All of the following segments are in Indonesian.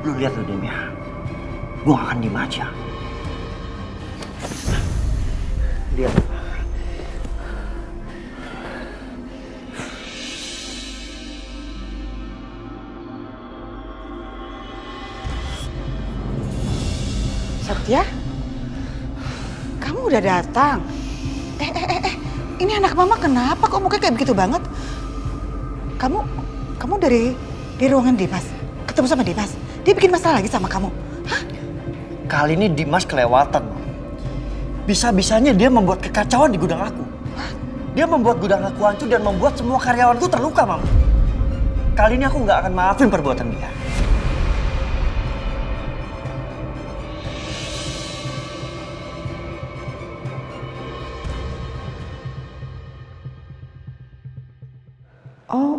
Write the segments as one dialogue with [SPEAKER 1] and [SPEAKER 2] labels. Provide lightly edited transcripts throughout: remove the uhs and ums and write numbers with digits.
[SPEAKER 1] Lu lihat lu Dem ya. Gue gak akan diem aja. Lihat.
[SPEAKER 2] Satya, kamu udah datang. Ini anak mama kenapa kok mukanya kayak begitu banget? Kamu dari ruangan Dimas, ketemu sama Dimas. Dia bikin masalah lagi sama kamu. Hah?
[SPEAKER 1] Kali ini Dimas kelewatan. Bisa-bisanya dia membuat kekacauan di gudang aku. Dia membuat gudang aku hancur dan membuat semua karyawanku terluka, Mam. Kali ini aku nggak akan maafin perbuatan dia.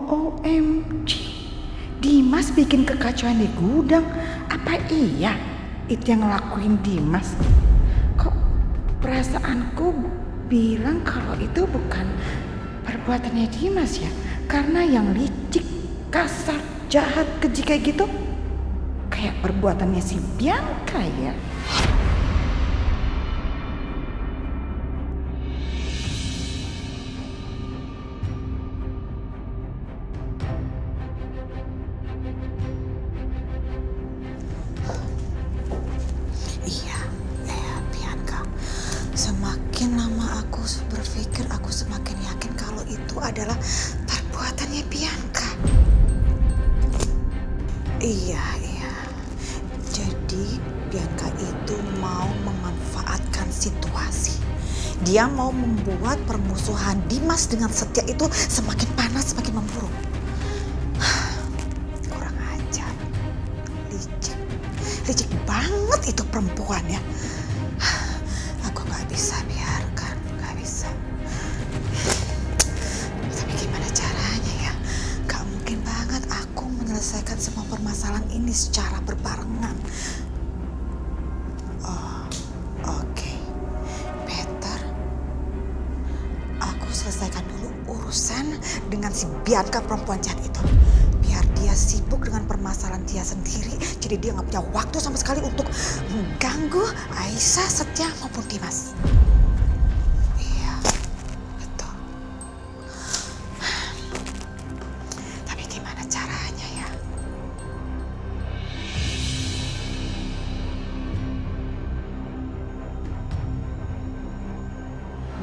[SPEAKER 2] OMG, Dimas bikin kekacauan di gudang. Apa iya itu yang ngelakuin Dimas? Kok perasaanku bilang kalau itu bukan perbuatannya Dimas ya? Karena yang licik, kasar, jahat, keji kayak gitu kayak perbuatannya si Bianca ya.
[SPEAKER 3] Iya, Bianca. Semakin lama aku berpikir, aku semakin yakin kalau itu adalah perbuatannya Bianca. Iya. Jadi Bianca itu mau memanfaatkan situasi. Dia mau membuat permusuhan Dimas dengan Setya itu semakin panas, semakin memburuk. Kurang ajar. Licik banget itu perempuan ya. Aku gak bisa biarkan, gak bisa. Tapi gimana caranya ya? Gak mungkin banget aku menyelesaikan semua permasalahan ini secara berbarengan. Oh, oke. Better. Aku selesaikan dulu urusan dengan si Bianca perempuan jahat itu. Biar dia sibuk dengan permasalahan dia sendiri, jadi dia nggak punya waktu sama sekali untuk mengganggu Aisyah, Setya maupun Dimas. Iya, betul. Tapi gimana caranya ya?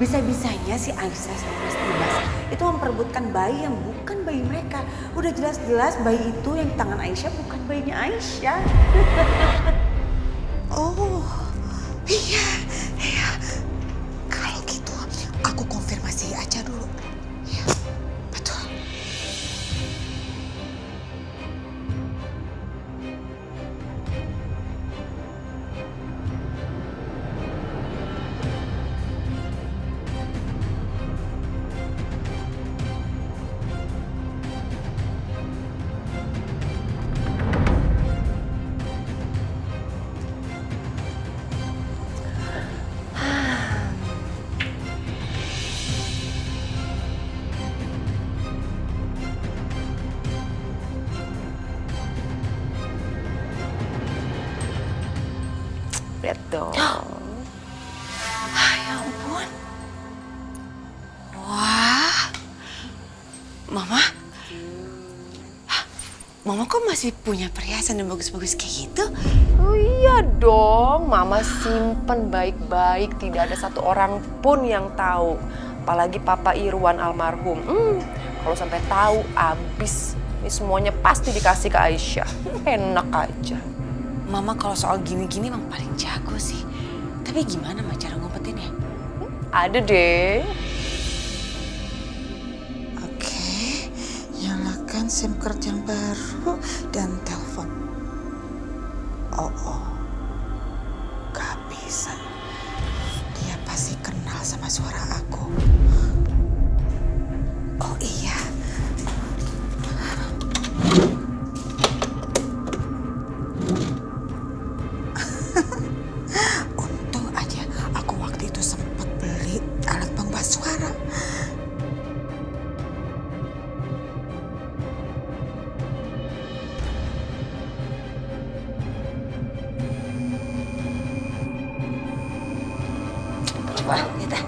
[SPEAKER 4] Bisa-bisanya si Aisyah sama Mas Dimas itu memperebutkan bayi yang bukan bayi mereka. Udah jelas-jelas bayi itu yang di tangan Aisyah bukan bayinya Aisyah.
[SPEAKER 3] Oh, iya. Kalau gitu, aku konfirmasi aja dulu. Iya, betul.
[SPEAKER 4] Lihat dong.
[SPEAKER 3] Ya ampun. Wah. Mama kok masih punya perhiasan yang bagus-bagus kayak gitu?
[SPEAKER 5] Oh iya dong, Mama simpen baik-baik, tidak ada satu orang pun yang tahu. Apalagi Papa Irwan almarhum. Kalau sampai tahu, abis. Ini semuanya pasti dikasih ke Aisyah. Enak aja.
[SPEAKER 3] Mama kalau soal gini-gini emang paling jago sih. Tapi gimana cara ngumpetinnya?
[SPEAKER 5] Ada deh.
[SPEAKER 3] Oke, nyalakan SIM card yang baru dan telepon. Oh, gak bisa. Dia pasti kenal sama suara aku. Oh iya. Untung aja aku waktu itu sempat beli alat pengubah suara. Coba lihat dah.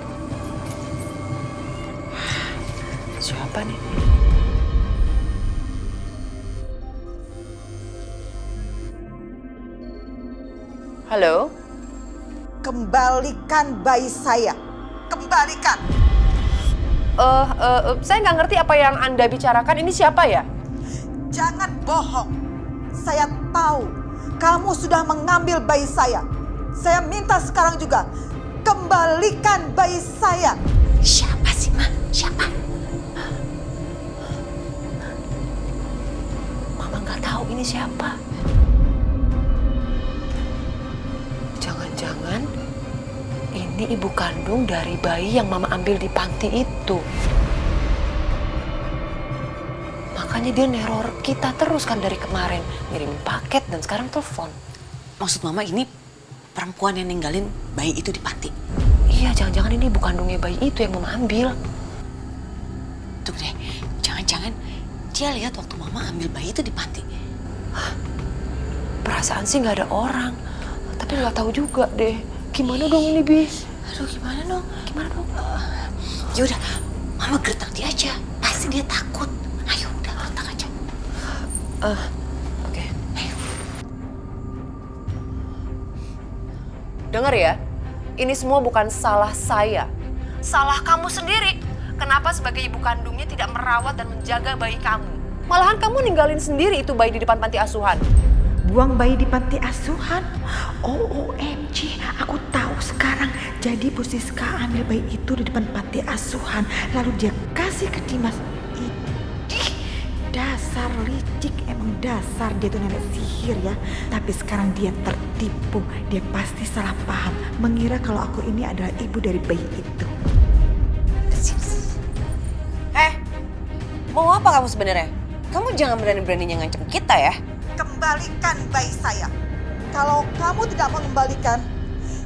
[SPEAKER 5] Siapa nih? Halo?
[SPEAKER 3] Kembalikan bayi saya. Kembalikan.
[SPEAKER 5] Saya nggak ngerti apa yang Anda bicarakan. Ini siapa ya?
[SPEAKER 3] Jangan bohong. Saya tahu kamu sudah mengambil bayi saya. Saya minta sekarang juga kembalikan bayi saya.
[SPEAKER 4] Siapa sih, Ma? Siapa?
[SPEAKER 5] Mama nggak tahu ini siapa. Jangan-jangan ini ibu kandung dari bayi yang Mama ambil di panti itu. Makanya dia neror kita terus kan dari kemarin. Ngirimin paket dan sekarang telepon.
[SPEAKER 4] Maksud Mama ini perempuan yang ninggalin bayi itu di panti.
[SPEAKER 5] Iya, jangan-jangan ini ibu kandungnya bayi itu yang Mama ambil.
[SPEAKER 4] Tuh deh, jangan-jangan dia lihat waktu Mama ambil bayi itu di panti.
[SPEAKER 5] Perasaan sih nggak ada orang. Tapi nggak tahu juga deh. Gimana dong ini, Bi?
[SPEAKER 4] Aduh, gimana dong?
[SPEAKER 5] Gimana dong?
[SPEAKER 4] Ya udah, Mama gertak dia aja. Pasti dia takut. Ayo, udah gertak aja.
[SPEAKER 5] Oke. Dengar ya, ini semua bukan salah saya. Salah kamu sendiri. Kenapa sebagai ibu kandungnya tidak merawat dan menjaga bayi kamu? Malahan kamu ninggalin sendiri itu bayi di depan panti asuhan.
[SPEAKER 2] Buang bayi di panti asuhan? OMG, aku tahu sekarang. Jadi Bu Siska ambil bayi itu di depan panti asuhan. Lalu dia kasih ke Dimas. Idih, dasar licik, emang dasar dia tuh nenek sihir ya. Tapi sekarang dia tertipu. Dia pasti salah paham. Mengira kalau aku ini adalah ibu dari bayi itu.
[SPEAKER 4] Mau apa kamu sebenarnya? Kamu jangan berani-beraninya ngancam kita ya.
[SPEAKER 3] Kembalikan bayi saya. Kalau kamu tidak mengembalikan,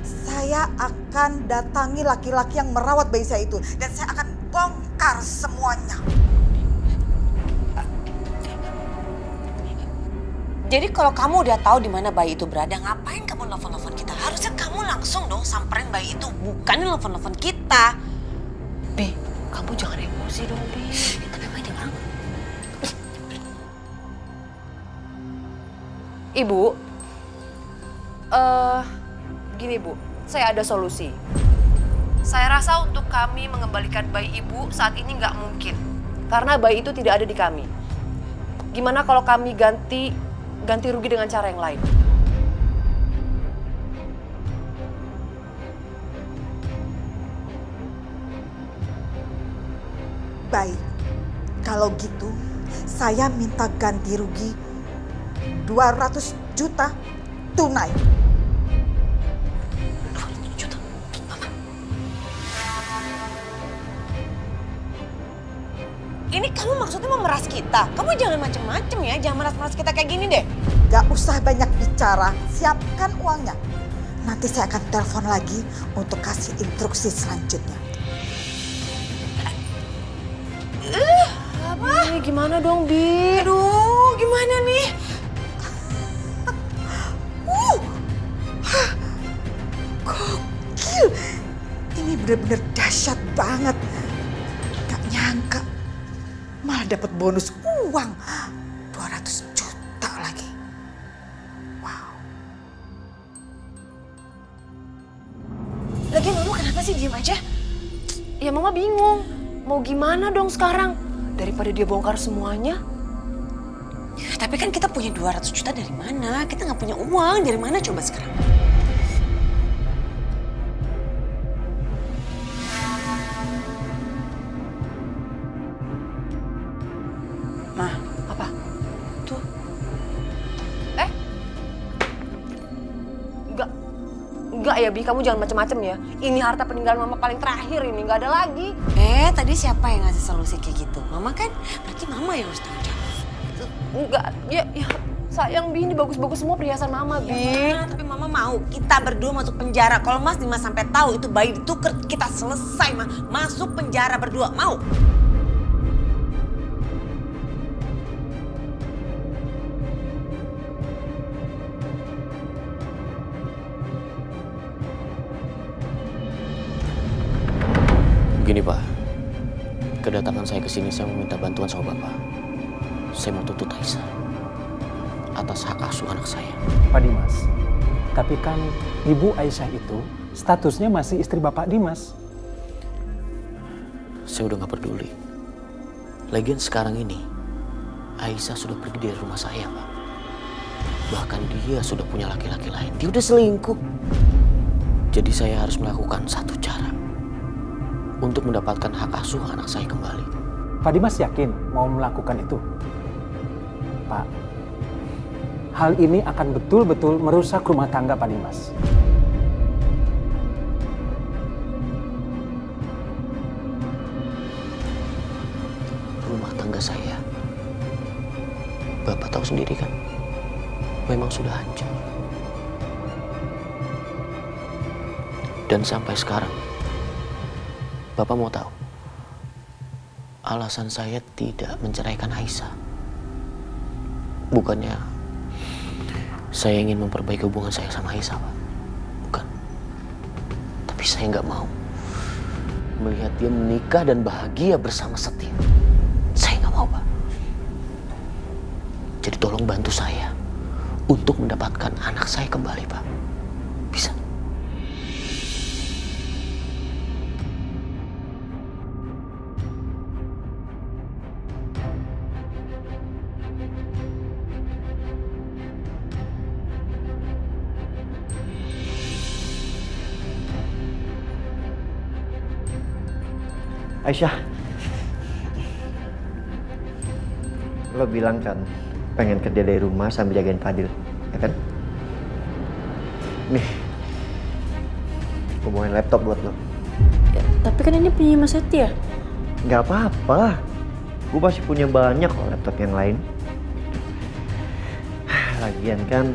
[SPEAKER 3] saya akan datangi laki-laki yang merawat bayi saya itu. Dan saya akan bongkar semuanya.
[SPEAKER 4] Jadi kalau kamu udah tahu di mana bayi itu berada, ngapain kamu nelfon-nelfon kita? Harusnya kamu langsung dong samperin bayi itu, bukan nelfon-nelfon kita.
[SPEAKER 5] Bi, kamu jangan emosi dong, Bi.
[SPEAKER 4] Tapi Mama dia orang.
[SPEAKER 5] Ibu, gini Bu, saya ada solusi. Saya rasa untuk kami mengembalikan bayi ibu saat ini nggak mungkin. Karena bayi itu tidak ada di kami. Gimana kalau kami ganti rugi dengan cara yang lain?
[SPEAKER 3] Baik, kalau gitu saya minta ganti rugi 200 juta tunai.
[SPEAKER 4] 200 juta, Mama. Ini kamu maksudnya memeras kita? Kamu jangan macem-macem ya, jangan meras-meras kita kayak gini deh.
[SPEAKER 3] Gak usah banyak bicara, siapkan uangnya. Nanti saya akan telepon lagi untuk kasih instruksi selanjutnya.
[SPEAKER 5] Bi, gimana dong, Bi?
[SPEAKER 4] Aduh, gimana nih?
[SPEAKER 3] Gokil, ini benar-benar dahsyat banget. Gak nyangka, malah dapat bonus uang 200 juta lagi. Wow.
[SPEAKER 4] Lagian Mama kenapa sih diem aja?
[SPEAKER 5] Ya Mama bingung. Mau gimana dong sekarang? Daripada dia bongkar semuanya.
[SPEAKER 4] Tapi kan kita punya 200 juta dari mana? Kita nggak punya uang, dari mana coba sekarang?
[SPEAKER 5] Nah, apa? Tuh. Enggak ya, Bi. Kamu jangan macem-macem ya. Ini harta peninggalan Mama paling terakhir ini. Nggak ada lagi.
[SPEAKER 4] Tadi siapa yang ngasih solusi kayak gitu? Mama kan? Berarti Mama yang harus tanggung jawab.
[SPEAKER 5] Enggak. Ya, sayang, Bi. Ini bagus-bagus semua perhiasan Mama, Bi.
[SPEAKER 4] Ya, tapi Mama mau kita berdua masuk penjara. Kalau Mas Dimas sampai tahu itu bayi ditukar, kita selesai, Ma. Masuk penjara berdua. Mau?
[SPEAKER 6] Begini Pak, kedatangan saya ke sini saya meminta bantuan sama Bapak. Saya mau tuntut Aisyah atas hak asuh anak saya.
[SPEAKER 7] Pak Dimas, tapi kan Ibu Aisyah itu statusnya masih istri Bapak Dimas.
[SPEAKER 6] Saya udah gak peduli. Lagian sekarang ini, Aisyah sudah pergi dari rumah saya, Pak. Bahkan dia sudah punya laki-laki lain. Dia udah selingkuh. Jadi saya harus melakukan satu cara untuk mendapatkan hak asuh anak saya kembali.
[SPEAKER 7] Pak Dimas yakin mau melakukan itu? Pak, hal ini akan betul-betul merusak rumah tangga Pak Dimas.
[SPEAKER 6] Rumah tangga saya, Bapak tahu sendiri kan, memang sudah hancur. Dan sampai sekarang, Bapak mau tahu, alasan saya tidak menceraikan Aisyah. Bukannya saya ingin memperbaiki hubungan saya sama Aisyah, Pak. Bukan. Tapi saya nggak mau melihat dia menikah dan bahagia bersama Setia. Saya nggak mau, Pak. Jadi tolong bantu saya untuk mendapatkan anak saya kembali, Pak. Bisa?
[SPEAKER 1] Aisyah, lo bilang kan pengen kerja dari rumah sambil jagain Fadil, ya kan? Nih, gue bawain laptop buat lo.
[SPEAKER 8] Ya, tapi kan ini punya Mas Setia.
[SPEAKER 1] Gak apa-apa, gue masih punya banyak kok laptop yang lain. Lagian kan,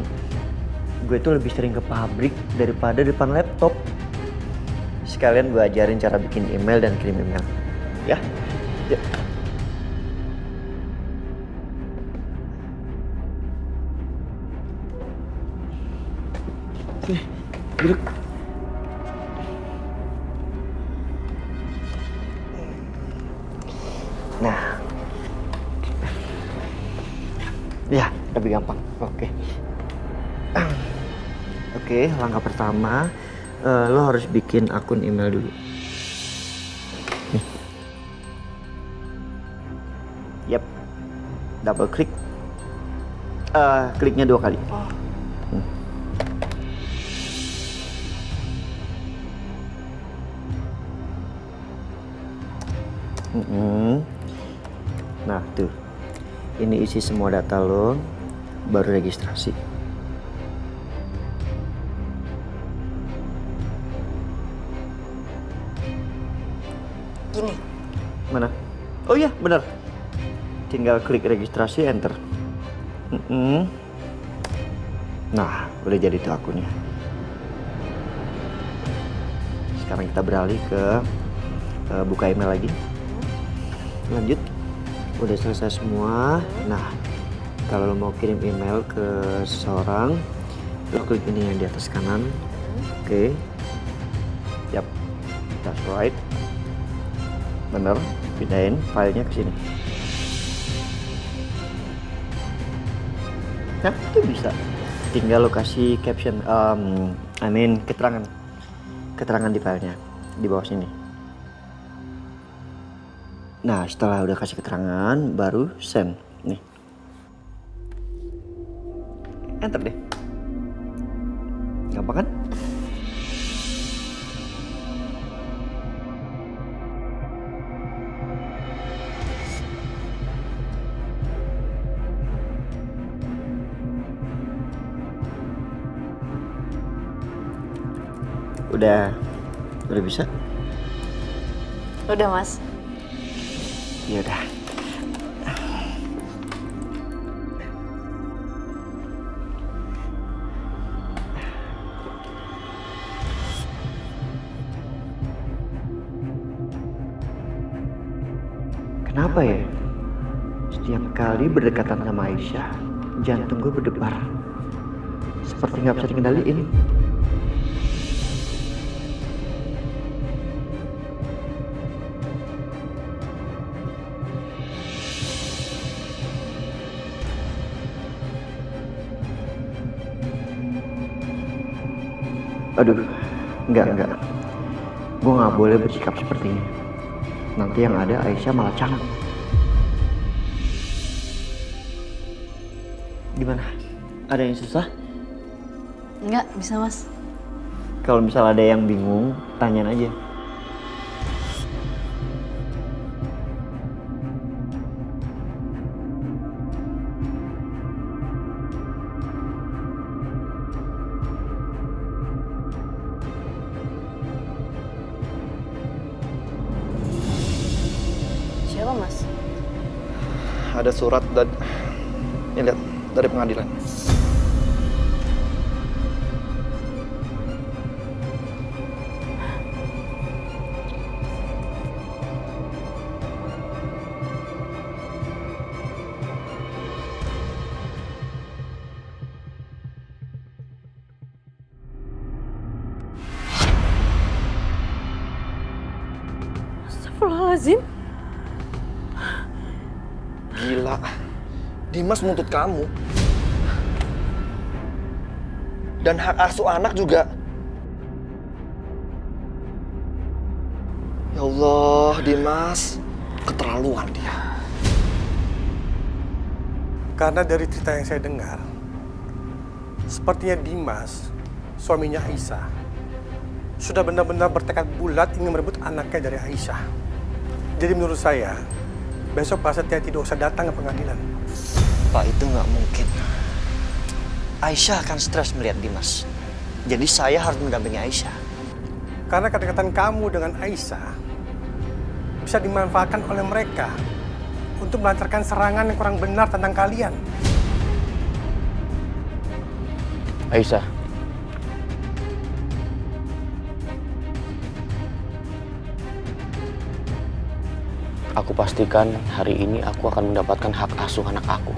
[SPEAKER 1] gue tuh lebih sering ke pabrik daripada depan laptop. Sekalian gue ajarin cara bikin email dan kirim email. Ya? Yuk. Sini, duduk. Nah. Ya, lebih gampang. Oke. Oke, langkah pertama, lo harus bikin akun email dulu. Nih. Yap. Double klik. Kliknya 2 kali. Nah, tuh. Ini isi semua data lo, baru registrasi.
[SPEAKER 8] Gini,
[SPEAKER 1] Mana? Oh iya, benar. Tinggal klik registrasi, enter. Nah, udah jadi tuh akunnya. Sekarang kita beralih ke buka email lagi. Lanjut. Udah selesai semua. Nah, kalau lo mau kirim email ke seseorang, lo klik ini yang di atas kanan. Oke. Yap. That's right. Bener, pindahin filenya ke sini. Nah, itu bisa. Tinggal lo kasih caption, keterangan di filenya di bawah sini. Nah, setelah udah kasih keterangan, baru send. Nih. Enter deh. Gampang kan? Udah bisa?
[SPEAKER 8] udah Mas.
[SPEAKER 1] Ya udah. Kenapa ya? Setiap kali berdekatan sama Aisyah, jantung gue berdebar. Seperti nggak bisa dikendaliin. Aduh, enggak. Gue nggak boleh bersikap seperti ini. Nanti yang ada Aisyah malah canggung. Gimana? Ada yang susah?
[SPEAKER 8] Enggak, bisa Mas.
[SPEAKER 1] Kalau misal ada yang bingung, tanyain aja.
[SPEAKER 8] Siapa Mas?
[SPEAKER 9] Ada surat dan ini lihat dari pengadilan.
[SPEAKER 8] Astagfirullahaladzim.
[SPEAKER 9] Gila, Dimas menuntut kamu. Dan hak asuh anak juga. Ya Allah, Dimas, keterlaluan dia.
[SPEAKER 10] Karena dari cerita yang saya dengar, sepertinya Dimas, suaminya Aisyah, sudah benar-benar bertekad bulat ingin merebut anaknya dari Aisyah. Jadi menurut saya, besok Pak Setia tidak usah datang ke pengadilan.
[SPEAKER 1] Pak, itu nggak mungkin. Aisyah akan stres melihat Dimas. Jadi saya harus mendampingi Aisyah.
[SPEAKER 10] Karena kedekatan kamu dengan Aisyah bisa dimanfaatkan oleh mereka untuk melancarkan serangan yang kurang benar tentang kalian.
[SPEAKER 6] Aisyah, aku pastikan hari ini aku akan mendapatkan hak asuh anak aku.